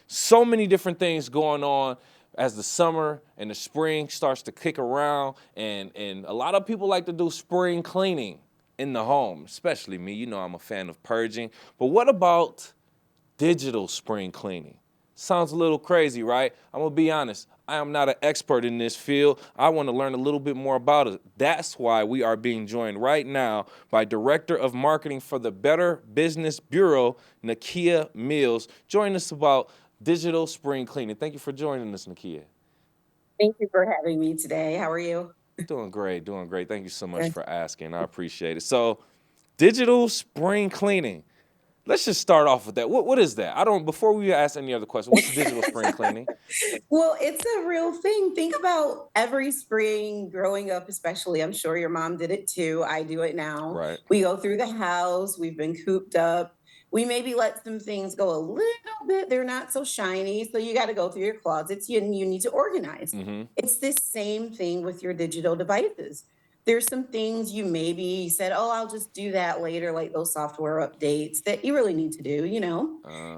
So many different things going on as the summer and the spring starts to kick around, and a lot of people like to do spring cleaning in the home, especially me. You know, I'm a fan of purging. But what about digital spring cleaning? Sounds a little crazy, right? I'm gonna be honest. I am not an expert in this field. I want to learn a little bit more about it. That's why we are being joined right now by Director of Marketing for the Better Business Bureau, Nakia Mills, joining us about digital spring cleaning. Thank you for joining us, Nakia. Thank you for having me today. How are you? Doing great, doing great. Thank you so much Good. for asking. I appreciate it. So, digital spring cleaning. Let's just start off with that. What is that? I don't. Before we ask any other question, what's digital spring cleaning? Well, it's a real thing. Think about every spring growing up, especially. I'm sure your mom did it too. I do it now. Right. We go through the house, we've been cooped up. We maybe let some things go a little bit. They're not so shiny. So you got to go through your closets and you need to organize. Mm-hmm. It's the same thing with your digital devices. There's some things you maybe said, oh, I'll just do that later, like those software updates that you really need to do,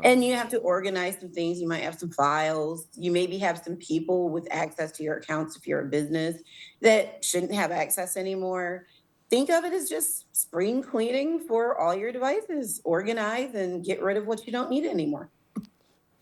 and you have to organize some things. You might have some files. You maybe have some people with access to your accounts if you're a business that shouldn't have access anymore. Think of it as just spring cleaning for all your devices. Organize and get rid of what you don't need anymore.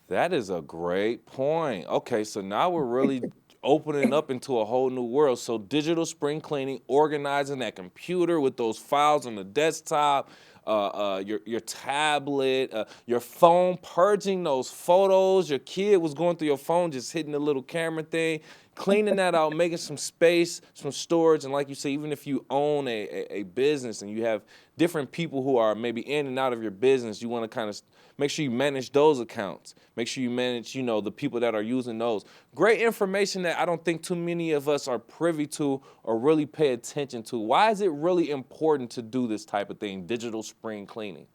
That is a great point. Okay, so now we're really opening up into a whole new world. So digital spring cleaning, organizing that computer with those files on the desktop, your tablet, your phone, purging those photos. Your kid was going through your phone, just hitting the little camera thing, cleaning that out, making some space, some storage. And like you say, even if you own a business and you have different people who are maybe in and out of your business, you want to kind of make sure you manage those accounts. Make sure you manage, the people that are using those. Great information that I don't think too many of us are privy to or really pay attention to. Why is it really important to do this type of thing, digital spring cleaning?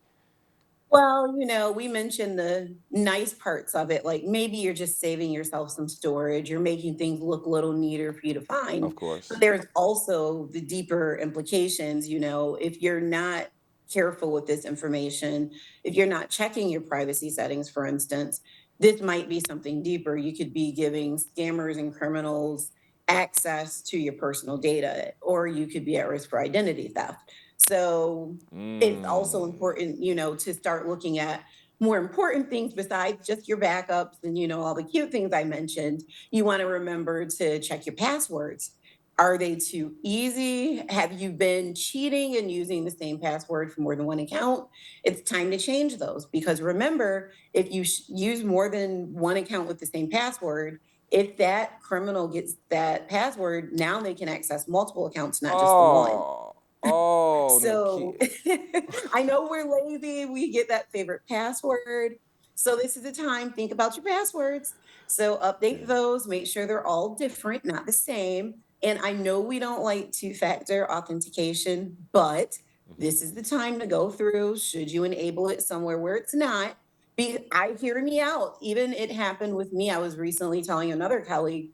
Well, we mentioned the nice parts of it. Like maybe you're just saving yourself some storage, you're making things look a little neater for you to Of find. But course. there's also the deeper implications, if you're not careful with this information, if you're not checking your privacy settings, for instance, this might be something deeper. You could be giving scammers and criminals access to your personal data, or you could be at risk for identity theft. So it's also Mm. important, to start looking at more important things besides just your backups and, all the cute things I mentioned. You want to remember to check your passwords. Are they too easy? Have you been cheating and using the same password for more than one account? It's time to change those because remember, if you use more than one account with the same password, if that criminal gets that password, now they can access multiple accounts, not just the one. Oh, oh, So Nakia. I know we're lazy. We get that favorite password. So this is the time. Think about your passwords. So update Yeah. those. Make sure they're all different, not the same. And I know we don't like two-factor authentication, but Mhm. this is the time to go through. Should you enable it somewhere where it's not? I hear me out. Even it happened with me. I was recently telling another colleague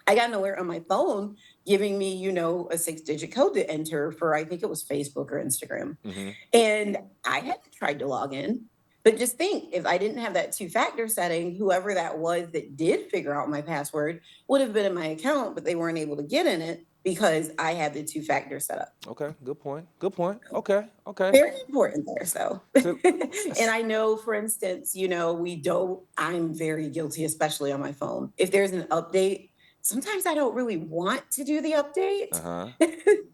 I got an alert on my phone giving me, a 6-digit code to enter for, I think it was Facebook or Instagram. Mhm. And I had tried to log in. But just think, if I didn't have that two-factor setting, whoever that was that did figure out my password would have been in my account, but they weren't able to get in it because I had the two-factor set up. Okay, good point. Good point. Okay, okay. Very important there. So, So, and I know, for instance, I'm very guilty, especially on my phone. If there's an update, sometimes I don't really want to do the update. uh-huh.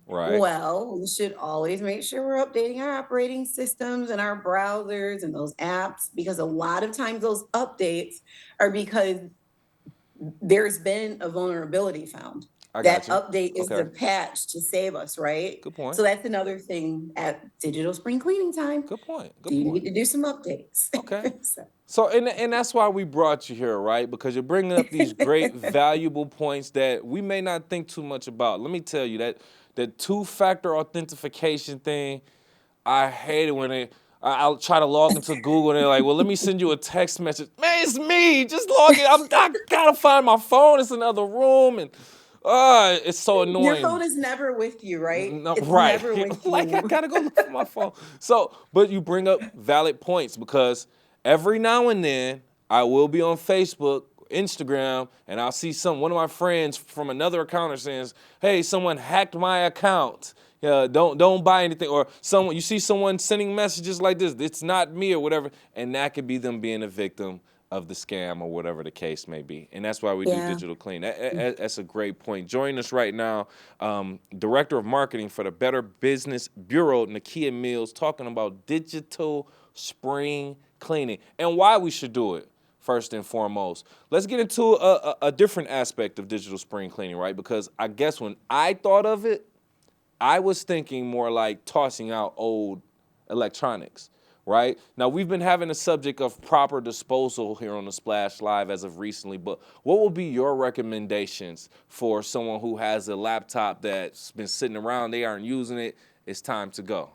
Right. Well, we should always make sure we're updating our operating systems and our browsers and those apps because a lot of times those updates are because there's been a vulnerability found. I got That you. update is the Okay. patch to save us, right? Good point. So that's another thing at digital spring cleaning time. Good point. Do Good you point. need to do some updates? Okay. So, So and that's why we brought you here, right? Because you're bringing up these great valuable points that we may not think too much about. Let me tell you that two-factor authentication thing, I hate it when I'll try to log into Google and they're like, well, let me send you a text message. Man, it's me. Just log in. I gotta find my phone. It's another room, and it's so your annoying. phone is never with you, right? No, It's right. never with Like I you. gotta go look for my phone. So, but you bring up valid points because every now and then I will be on Facebook, Instagram, and I'll see one of my friends from another account saying, "Hey, someone hacked my account. Don't buy anything." Or you see someone sending messages like this, "It's not me," or whatever, and that could be them being a victim of the scam or whatever the case may be. And that's why we do Yeah. digital clean. That's a great point. Joining us right now, Director of Marketing for the Better Business Bureau, Nakia Mills, talking about digital spring cleaning and why we should do it. First and foremost, let's get into a different aspect of digital spring cleaning, right? Because I guess when I thought of it, I was thinking more like tossing out old electronics, right? Now, we've been having a subject of proper disposal here on the Splash Live as of recently, but what will be your recommendations for someone who has a laptop that's been sitting around, they aren't using it, it's time to go?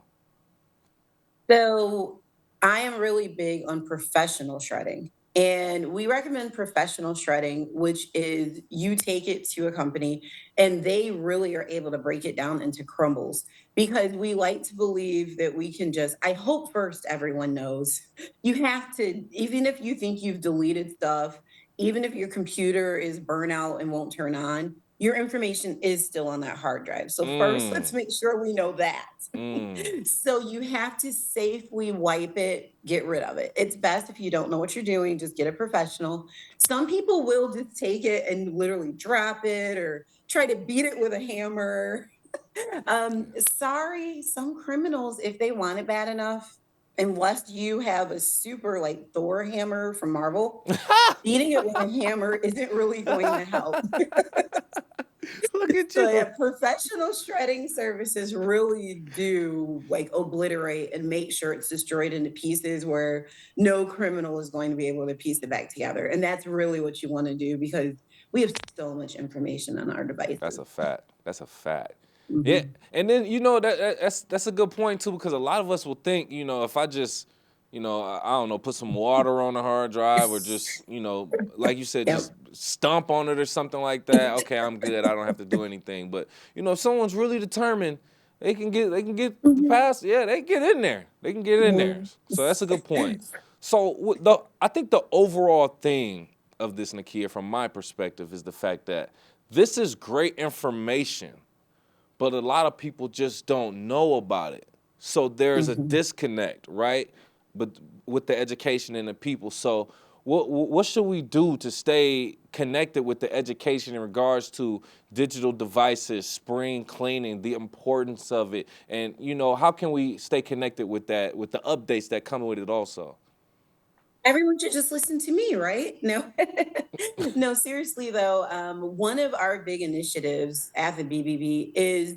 So I am really big on professional shredding. And we recommend professional shredding, which is you take it to a company and they really are able to break it down into crumbles because we like to believe that we can just, I hope first everyone knows you have to, even if you think you've deleted stuff, even if your computer is burnout and won't turn on, your information is still on that hard drive. So first, let's Mm, make sure we know that. mm. So you have to safely wipe it, get rid of it. It's best if you don't know what you're doing, just get a professional. Some people will just take it and literally drop it or try to beat it with a hammer. Sorry, some criminals, if they want it bad enough, unless you have a super like Thor hammer from Marvel, beating it with a hammer isn't really going to help. Look at So yeah, you. professional shredding services really do like obliterate and make sure it's destroyed into pieces where no criminal is going to be able to piece it back together. And that's really what you want to do because we have so much information on our That's devices. a fact. That's a fact. Yeah, Mhm. and then that's a good point too because a lot of us will think if I just I don't know put some water on the hard drive or just like you said Yep. just stomp on it or something like that. Okay, I'm good. I don't have to do anything. But if someone's really determined, they can get the Mhm. pass. Yeah, they get in there. They can get in there. Yeah. So that's a good point. So I think the overall thing of this, Nakia, from my perspective, is the fact that this is great information, but a lot of people just don't know about it. So there's a Mhm. disconnect, right? But with the education and the people. So what should we do to stay connected with the education in regards to digital devices, spring cleaning, the importance of it, and how can we stay connected with that, with the updates that come with it also? Everyone should just listen to me, right? No, no, seriously though, one of our big initiatives at the BBB is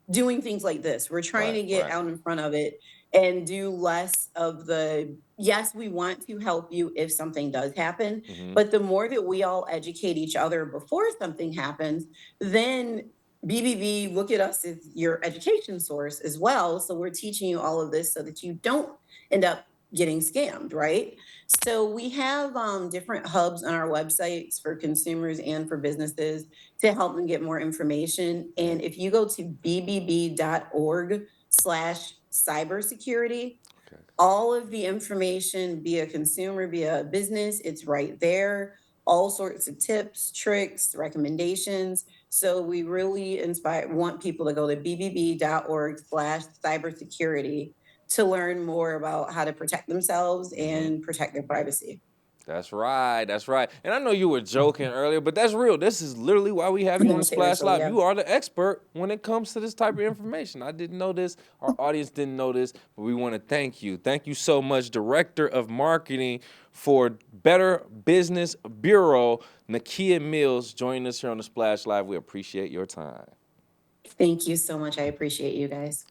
doing things like this. We're trying Right, to get right. out in front of it and do less of the, yes, we want to help you if something does happen, Hmm. but the more that we all educate each other before something happens, then BBB look at us as your education source as well. So we're teaching you all of this so that you don't end up getting scammed, right? So we have different hubs on our websites for consumers and for businesses to help them get more information. Hmm. And if you go to bbb.org/cybersecurity, Okay. all of the information, be a consumer, be a business, it's right there. All sorts of tips, tricks, recommendations. So we really want people to go to bbb.org/cybersecurity to learn more about how to protect themselves Hmm. and protect their privacy. That's right. That's right. And I know you were joking earlier, but that's real. This is literally why we have you on No, the Splash seriously, Live. yeah. You are the expert when it comes to this type of information. I didn't know this. Our audience didn't know this, but we want to thank you. Thank you so much, Director of Marketing for Better Business Bureau, Nakia Mills, joining us here on the Splash Live. We appreciate your time. Thank you so much. I appreciate you guys.